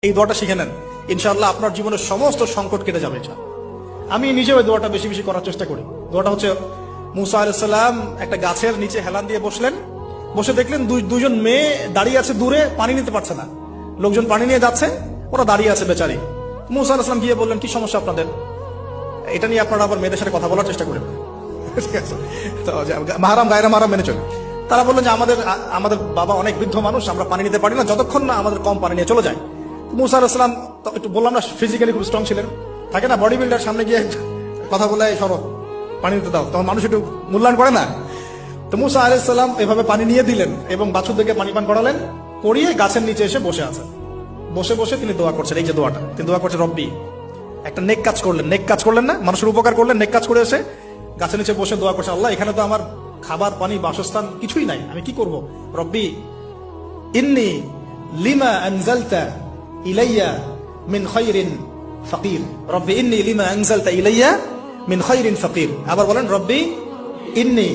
এই দোয়াটা শিখে নেন, ইনশাআল্লাহ আপনার জীবনের সমস্ত সংকট কেটে যাবে। আমি নিজেও এই দোয়াটা বেশি বেশি করার চেষ্টা করি। দোয়াটা হচ্ছে, মুসা আলাইহিস সালাম একটা গাছের নিচে হেলান দিয়ে বসলেন, বসে দেখলেন দুইজন মেয়ে দাঁড়িয়ে আছে দূরে, পানি নিতে পারছে না। লোকজন পানি নিয়ে যাচ্ছে, ওরা দাঁড়িয়ে আছে বেচারি। মুসা আলাইহিস সালাম গিয়ে বললেন, কি সমস্যা আপনাদের? এটা নিয়ে আপনারা আবার মেয়েদের সাথে কথা বলার চেষ্টা করেন, ঠিক আছে? তো মাহারাম গায়রা মাহারাম মেনে চলে। তারা বললেন যে আমাদের বাবা অনেক বৃদ্ধ মানুষ, আমরা পানি নিতে পারি না যতক্ষণ না আমাদের কম পানি নিয়ে চলে যায়। মুসা আলাইহিস সালাম একটু বললাম না, ফিজিক্যালি খুব স্ট্রং ছিলেন, থাকে না বডি বিল্ডার, সামনে গিয়ে কথা বলে সরো পানি দিতে দাও, তখন মানুষ একটু মূল্যায়ন করে না। তো মুসা আলাইহিস সালাম এভাবে পানি নিয়ে দিলেন এবং বাছুরদেরকে পানি পান করালেন, করিয়ে গাছের নিচে এসে বসে আছেন। বসে বসে তিনি দোয়া করছেন, এই যে দোয়াটা তিনি দোয়া করছেন, রব্বি, একটা নেক কাজ করলেন, নেক কাজ করলেন না, মানুষের উপকার করলেন, নেক কাজ করে এসে গাছের নিচে বসে দোয়া করছে, আল্লাহ এখানে তো আমার খাবার পানি বাসস্থান কিছুই নাই, আমি কি করব? রব্বি ইন্নী লিমা আনজালতা ইলাইয়া মিন খায়রিন ফাকির, রব্বি ইন্নী লিমা আনজালতা ইলাইয়া মিন খায়রিন ফাকির। আবার বলেন, রব্বি ইন্নী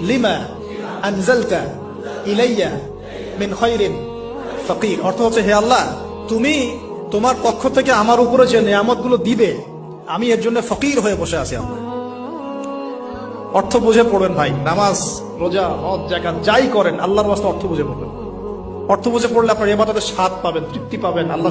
লিমা আনজালতা ইলাইয়া মিন খায়রিন ফাকির। অর্থ হচ্ছে, হে আল্লাহ, তুমি তোমার পক্ষ থেকে আমার উপরে যে নিয়ামতগুলো দিবে, আমি এর জন্য ফকির হয়ে বসে আছি। আল্লাহ অর্থ বুঝে পড়বেন ভাই, নামাজ রোজা হজ যাকাত যাই করেন আল্লাহর ওয়াস্তে অর্থ বুঝে পড়বেন। অর্থ বুঝে পড়লে আপনার ইবাদতের স্বাদ পাবেন, তৃপ্তি পাবেন। আল্লাহ